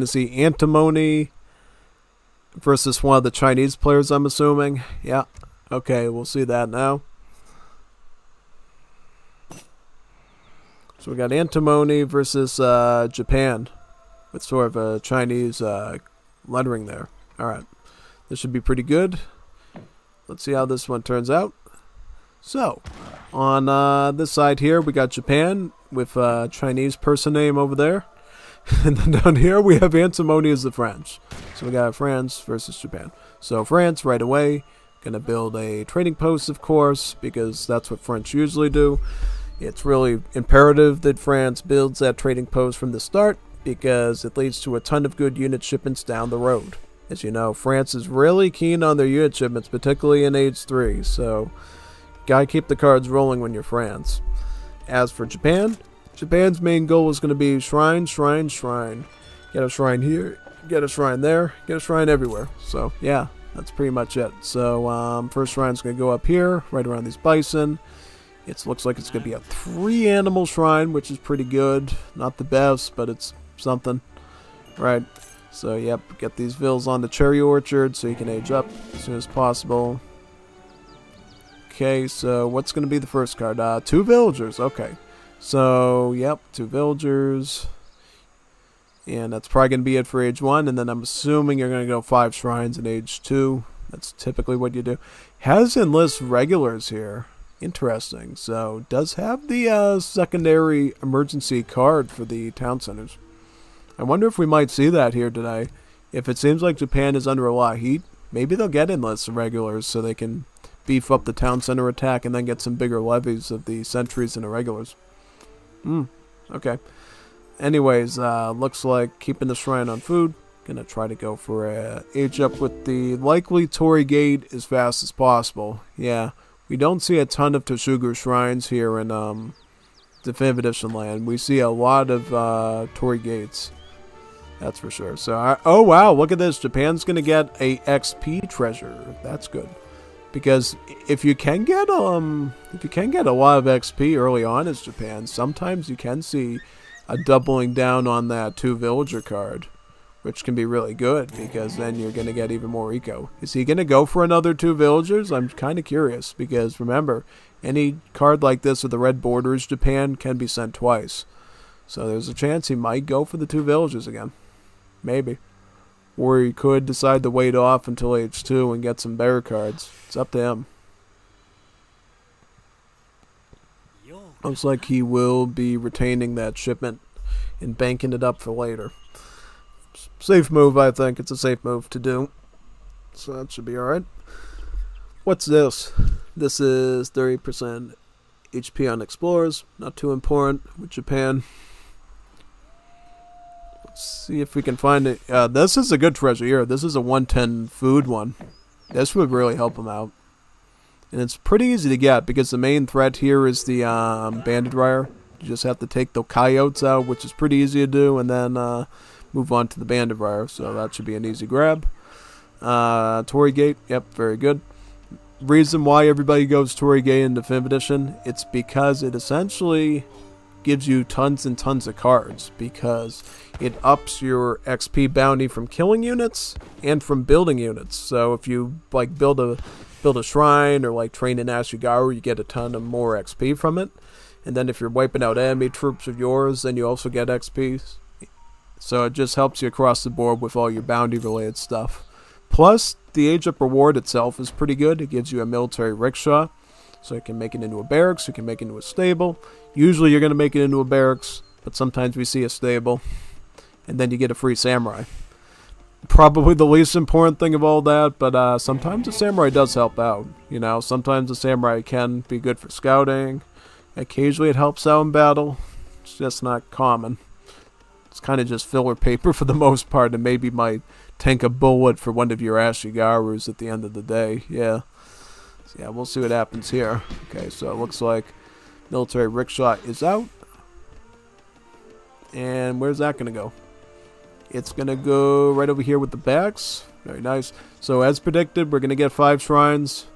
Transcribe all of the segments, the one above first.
to see AntiNomy versus one of the Chinese players, I'm assuming. Yeah. Okay, we'll see that now. So we got AntiNomy versus Japan with sort of a Chinese lettering there. Alright. This should be pretty good. Let's see how this one turns out. So, on this side here, we got Japan with a Chinese person name over there. And then down here, we have AntiNomy as the French. So we got France versus Japan. So France, right away, going to build a trading post, of course, because that's what French usually do. It's really imperative that France builds that trading post from the start, because it leads to a ton of good unit shipments down the road. As you know, France is really keen on their unit shipments, particularly in Age 3, so gotta keep the cards rolling when you're France. As for Japan, Japan's main goal is going to be shrine, shrine, shrine. Get a shrine here, get a shrine there, get a shrine everywhere. So, yeah, that's pretty much it. So, first shrine's going to go up here, right around these bison. It looks like it's going to be a 3-animal shrine, which is pretty good. Not the best, but it's something. Right. So, yep, get these villas on the cherry orchard so you can age up as soon as possible. Okay, so what's going to be the first card? 2 villagers. Okay. So, yep, 2 villagers. And that's probably going to be it for Age 1. And then I'm assuming you're going to go 5 shrines in Age 2. That's typically what you do. Has enlist regulars here. Interesting. So, does have the secondary emergency card for the town centers. I wonder if we might see that here today. If it seems like Japan is under a lot of heat, maybe they'll get enlist regulars so they can beef up the town center attack and then get some bigger levies of the sentries and irregulars. Okay. Anyways, looks like keeping the shrine on food. Gonna try to go for a age up with the likely Torii Gate as fast as possible. Yeah, we don't see a ton of Toshugu shrines here in Definitive Edition land. We see a lot of Torii Gates. That's for sure. So, oh wow, look at this. Japan's gonna get a XP treasure. That's good. Because if you can get a lot of XP early on as Japan, sometimes you can see a doubling down on that 2 villager card, which can be really good because then you're going to get even more eco. Is he going to go for another 2 villagers? I'm kind of curious because remember, any card like this with the red borders Japan can be sent twice. So there's a chance he might go for the 2 villagers again. Maybe. Or he could decide to wait off until Age 2 and get some better cards. It's up to him. Looks like he will be retaining that shipment and banking it up for later. Safe move, I think. It's a safe move to do. So that should be alright. What's this? This is 30% HP on Explorers. Not too important with Japan. Let's see if we can find it. This is a good treasure here. This is a 110 food one. This would really help him out. And it's pretty easy to get because the main threat here is the banded ryer. You just have to take the coyotes out, which is pretty easy to do, and then move on to the banded ryer. So that should be an easy grab. Torii Gate, yep, very good. Reason why everybody goes Torii Gate in Definitive Edition, it's because it essentially gives you tons and tons of cards because it ups your XP bounty from killing units and from building units. So if you like build a shrine or like train in Ashigaru, you get a ton of more XP from it. And then if you're wiping out enemy troops of yours, then you also get XP. So it just helps you across the board with all your bounty related stuff. Plus, the age up reward itself is pretty good. It gives you a military rickshaw. So you can make it into a barracks, you can make it into a stable. Usually you're going to make it into a barracks, but sometimes we see a stable. And then you get a free samurai. Probably the least important thing of all that, but sometimes a samurai does help out. You know, sometimes a samurai can be good for scouting. Occasionally it helps out in battle. It's just not common. It's kind of just filler paper for the most part, and maybe might tank a bullet for one of your Ashigarus at the end of the day. Yeah. So yeah, we'll see what happens here. Okay, so it looks like military rickshaw is out. And where's that going to go? It's going to go right over here with the backs. Very nice. So as predicted, we're going to get 5 shrines,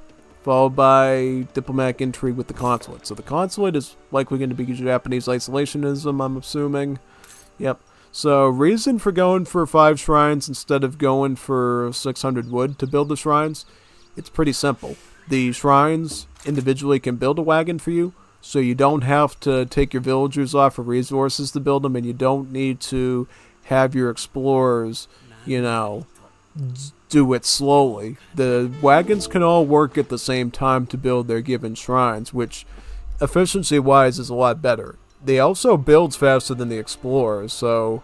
followed by diplomatic intrigue with the consulate. So the consulate is likely going to be Japanese isolationism, I'm assuming. Yep. So, reason for going for 5 shrines instead of going for 600 wood to build the shrines, it's pretty simple. The shrines individually can build a wagon for you, so you don't have to take your villagers off of resources to build them, and you don't need to have your explorers, you know, do it slowly. The wagons can all work at the same time to build their given shrines, which efficiency-wise is a lot better. They also build faster than the explorers, so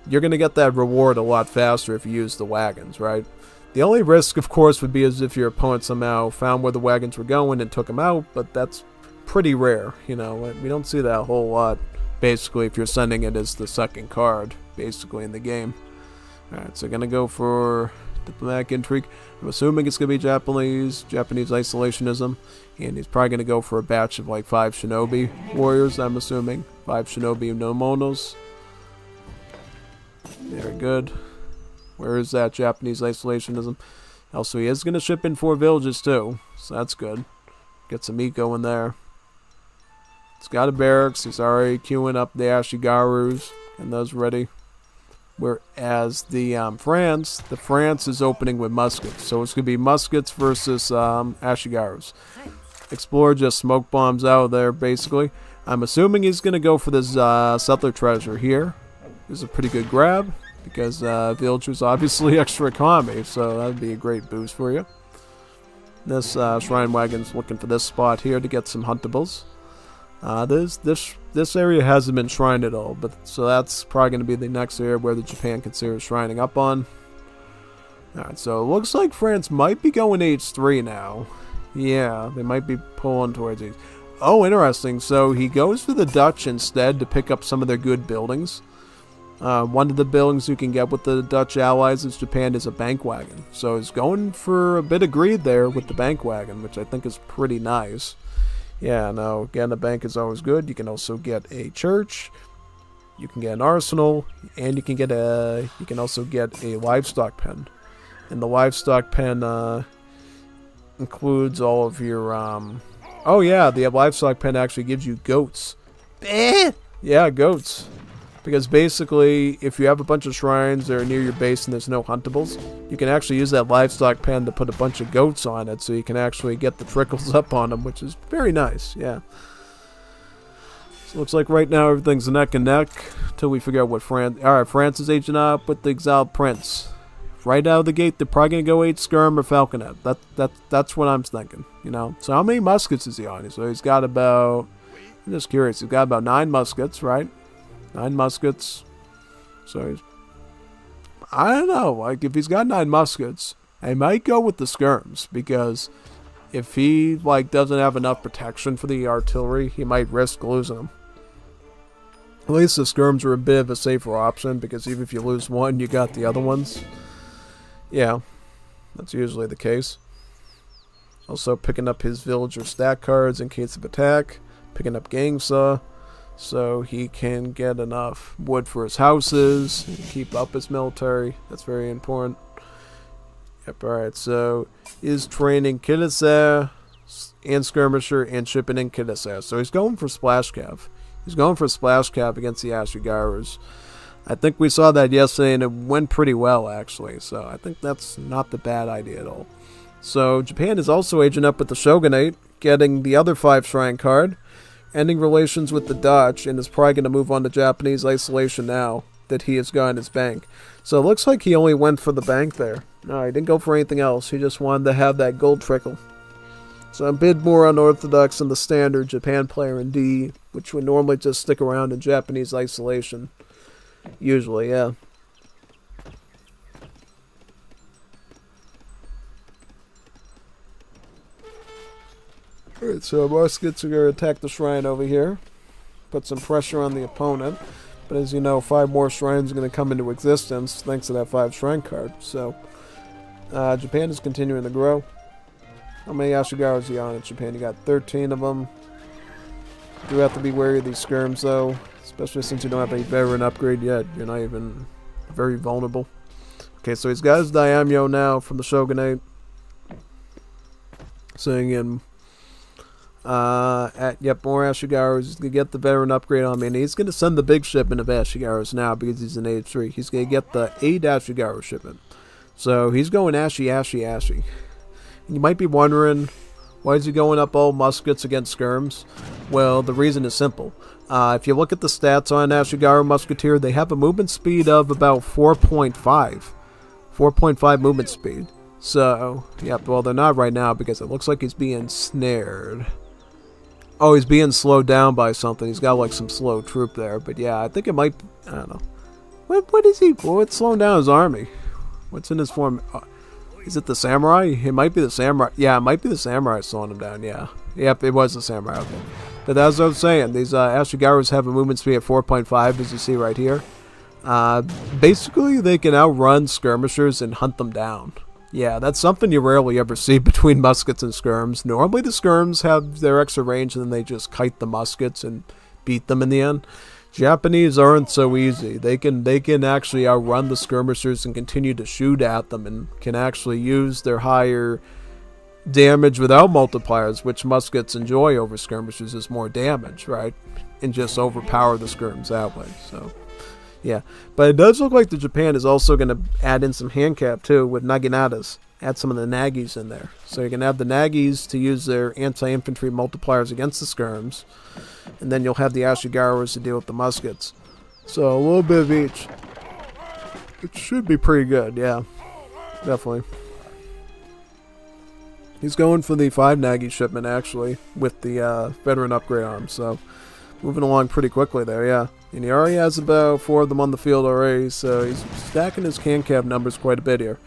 you're going to get that reward a lot faster if you use the wagons, right? The only risk, of course, would be as if your opponent somehow found where the wagons were going and took them out, but that's pretty rare, you know. We don't see that a whole lot, basically, if you're sending it as the second card, basically, in the game. Alright, so going to go for diplomatic intrigue. I'm assuming it's going to be Japanese isolationism, and he's probably going to go for a batch of like 5 shinobi warriors, I'm assuming. 5 shinobi no monos. Very good. Where is that Japanese isolationism? Also, he is going to ship in 4 villages too, so that's good. Get some eco in there. He's got a barracks. He's already queuing up the Ashigarus and those ready. Whereas the France is opening with muskets, so it's going to be muskets versus Ashigarus. Explorer just smoke bombs out of there, basically. I'm assuming he's going to go for this settler treasure here. This is a pretty good grab, because villagers obviously extra economy, so that would be a great boost for you. This shrine wagon's looking for this spot here to get some huntables. This area hasn't been shrined at all, but so that's probably going to be the next area where the Japan considers shrining up on. Alright, so it looks like France might be going H3 now. Yeah, they might be pulling towards H3. Oh, interesting. So he goes for the Dutch instead to pick up some of their good buildings. One of the buildings you can get with the Dutch allies is Japan is a bank wagon. So he's going for a bit of greed there with the bank wagon, which I think is pretty nice. Yeah, no, again, a bank is always good. You can also get a church, you can get an arsenal, and you can also get a livestock pen. And the livestock pen includes all of your oh yeah, the livestock pen actually gives you goats. Yeah, goats. Because basically, if you have a bunch of shrines that are near your base and there's no huntables, you can actually use that livestock pen to put a bunch of goats on it, so you can actually get the trickles up on them, which is very nice, yeah. So looks like right now everything's neck and neck, until we figure out what France... Alright, France is aging up with the exiled prince. Right out of the gate, they're probably going to go 8 skirm or falconet. That's what I'm thinking, you know. So how many muskets is he on? So he's got about... I'm just curious, he's got about 9 muskets, right? 9 muskets. So he's, I don't know, like if he's got 9 muskets, I might go with the skirms, because if he like doesn't have enough protection for the artillery, he might risk losing them. At least the skirms are a bit of a safer option, because even if you lose one, you got the other ones. Yeah, that's usually the case. Also picking up his villager stat cards in case of attack, picking up gang saw, so he can get enough wood for his houses, and keep up his military. That's very important. Yep, alright, so is training Kidasar and Skirmisher and shipping in Kidasar. So he's going for Splash Cav. He's going for Splash Cav against the Ashigarus. I think we saw that yesterday and it went pretty well, actually. So I think that's not the bad idea at all. So Japan is also aging up with the Shogunate, getting the other 5 shrine card, ending relations with the Dutch, and is probably going to move on to Japanese isolation now that he has gotten his bank. So it looks like he only went for the bank there. No, he didn't go for anything else. He just wanted to have that gold trickle. So a bit more unorthodox than the standard Japan player in D, which would normally just stick around in Japanese isolation. Usually, yeah. Alright, so muskets are going to attack the shrine over here. Put some pressure on the opponent. But as you know, 5 more shrines are going to come into existence thanks to that 5 shrine card. So, Japan is continuing to grow. How many Ashigaras are you on in Japan? You got 13 of them. Do have to be wary of these skirms though. Especially since you don't have a veteran upgrade yet. You're not even very vulnerable. Okay, so he's got his Daimyo now from the Shogunate. Saying in... Yep, more Ashigaros. He's going to get the veteran upgrade on me. And he's going to send the big shipment of Ashigaros now because he's an age 3. He's going to get the 8 Ashigaro shipment. So he's going Ashy. And you might be wondering, why is he going up all muskets against skirms? Well, the reason is simple. If you look at the stats on Ashigaro Musketeer, they have a movement speed of about 4.5. 4.5 movement speed. So, yep, well, they're not right now because it looks like he's being snared. Oh, he's being slowed down by something. He's got, like, some slow troop there. But, yeah, I think it might... I don't know. What is he... What's slowing down his army? What's in his form... is it the samurai? It might be the samurai. Yeah, it might be the samurai slowing him down, yeah. Yep, it was the samurai, okay. But as I was saying, these Ashigaros have a movement speed of 4.5, as you see right here. Basically, they can outrun skirmishers and hunt them down. Yeah, that's something you rarely ever see between muskets and skirms. Normally the skirms have their extra range and then they just kite the muskets and beat them in the end. Japanese aren't so easy. They can actually outrun the skirmishers and continue to shoot at them and can actually use their higher damage without multipliers, which muskets enjoy over skirmishers is more damage, right? And just overpower the skirms that way, so... yeah, but it does look like the Japan is also going to add in some handcap too with Naginatas. Add some of the Nagis in there. So you can have the Nagis to use their anti-infantry multipliers against the skirms. And then you'll have the Ashigaros to deal with the muskets. So a little bit of each. It should be pretty good, yeah. Definitely. He's going for the 5 Nagi shipment actually with the veteran upgrade arm. So moving along pretty quickly there, yeah. And he already has about 4 of them on the field already, so he's stacking his CanCab numbers quite a bit here.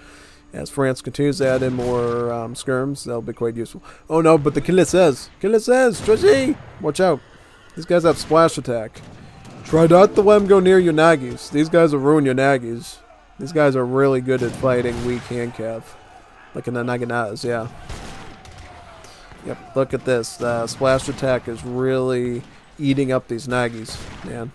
As France continues to add in more skirms, that'll be quite useful. Oh no, but the Killises! Tracy! Watch out. These guys have splash attack. Try not to let them go near your Nagis. These guys will ruin your Nagis. These guys are really good at fighting weak handcav. Like in the Naginatas, yeah. Yep, look at this. The splash attack is really eating up these Nagis, man.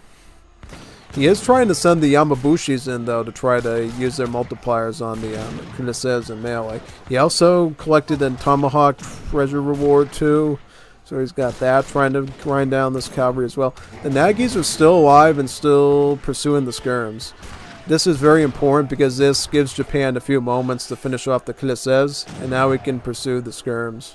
He is trying to send the Yamabushis in, though, to try to use their multipliers on the Kunisez and melee. He also collected a Tomahawk treasure reward, too. So he's got that, trying to grind down this cavalry as well. The Nagis are still alive and still pursuing the skirms. This is very important because this gives Japan a few moments to finish off the Kunisez, and now he can pursue the skirms.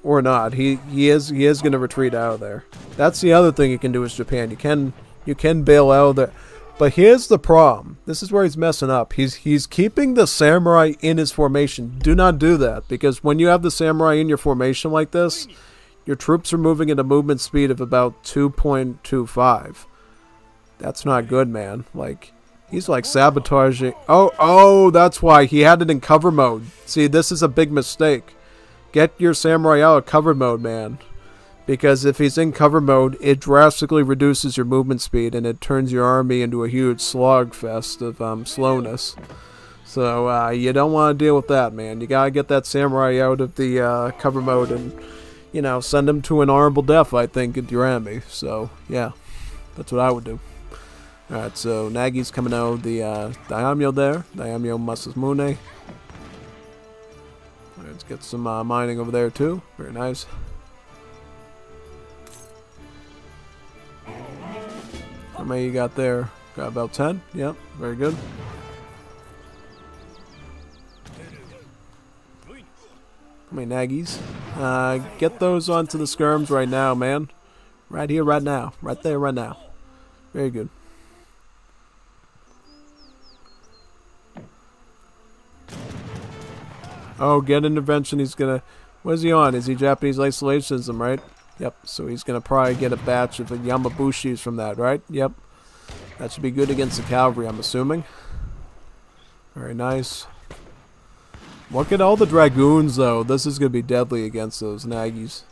Or not. He is going to retreat out of there. That's the other thing you can do as Japan. You can bail out of there. But here's the problem. This is where he's messing up. He's keeping the samurai in his formation. Do not do that, because when you have the samurai in your formation like this, your troops are moving at a movement speed of about 2.25. That's not good, man. Like, he's like sabotaging. Oh, that's why he had it in cover mode. See, this is a big mistake. Get your samurai out of cover mode, man. Because if he's in cover mode, it drastically reduces your movement speed and it turns your army into a huge slogfest of slowness. So you don't want to deal with that, man. You gotta get that samurai out of the cover mode and, you know, send him to an honorable death, I think, at your enemy. So, yeah, that's what I would do. Alright, so Nagi's coming out of the Daimyo there. Daimyo Masamune. Let's get some mining over there too. Very nice. How many you got there? Got about 10. Yep, very good. How many Nagis? Get those onto the skirms right now, man. Right here, right now. Right there, right now. Very good. Oh, get intervention. He's gonna... What is he on? Is he Japanese isolationism, right? Yep, so he's gonna probably get a batch of Yamabushis from that, right? Yep. That should be good against the cavalry, I'm assuming. Very nice. Look at all the dragoons, though. This is gonna be deadly against those Nagis.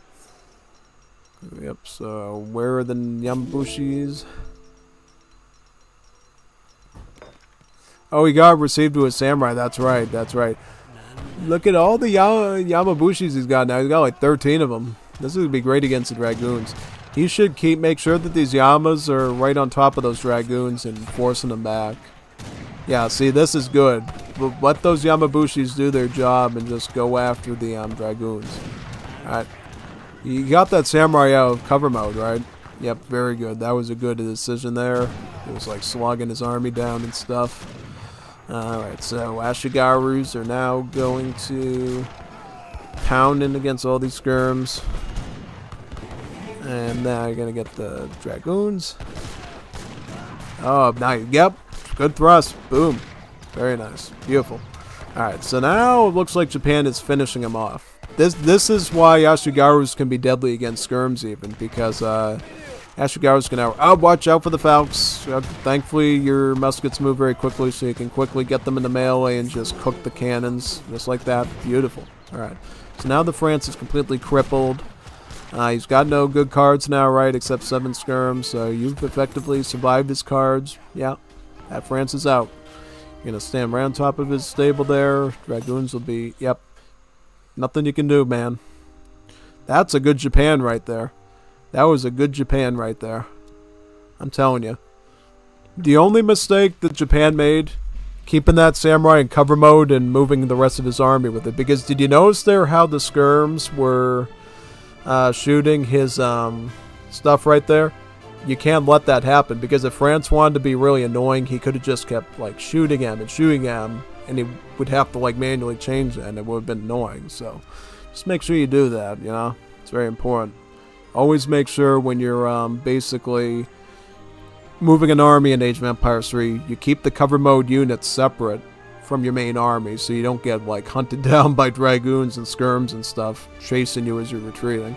Yep, so where are the Yamabushis? Oh, he got received to a samurai. That's right, that's right. Look at all the Yamabushis he's got now. He's got like 13 of them. This would be great against the dragoons. He should make sure that these Yamas are right on top of those dragoons and forcing them back. Yeah, see, this is good. But let those Yamabushis do their job and just go after the dragoons. Alright. You got that samurai out of cover mode, right? Yep, very good. That was a good decision there. It was like slogging his army down and stuff. Alright, so Ashigarus are now going to pound in against all these skirms. And now you're going to get the dragoons. Oh, nice. Yep, good thrust. Boom. Very nice. Beautiful. Alright, so now it looks like Japan is finishing him off. This is why Ashigarus can be deadly against skirms even, because Ashigarus can now... Oh, watch out for the Falcons. Thankfully, your muskets move very quickly, so you can quickly get them in the melee and just cook the cannons. Just like that. Beautiful. Alright. So now the France is completely crippled. He's got no good cards now, right, except 7 skirms, so you've effectively survived his cards. Yeah, that France is out. You're going to stand right on top of his stable there. Dragoons will be... Yep. Nothing you can do, man. That's a good Japan right there. That was a good Japan right there. I'm telling you. The only mistake that Japan made, keeping that samurai in cover mode and moving the rest of his army with it. Because did you notice there how the skirms were shooting his stuff right there? You can't let that happen, because if France wanted to be really annoying, he could have just kept like shooting him, and he would have to like manually change it, and it would have been annoying. So just make sure you do that, you know. It's very important. Always make sure when you're basically moving an army in Age of Empires 3, you keep the cover mode units separate from your main army, so you don't get like hunted down by dragoons and skirms and stuff chasing you as you're retreating.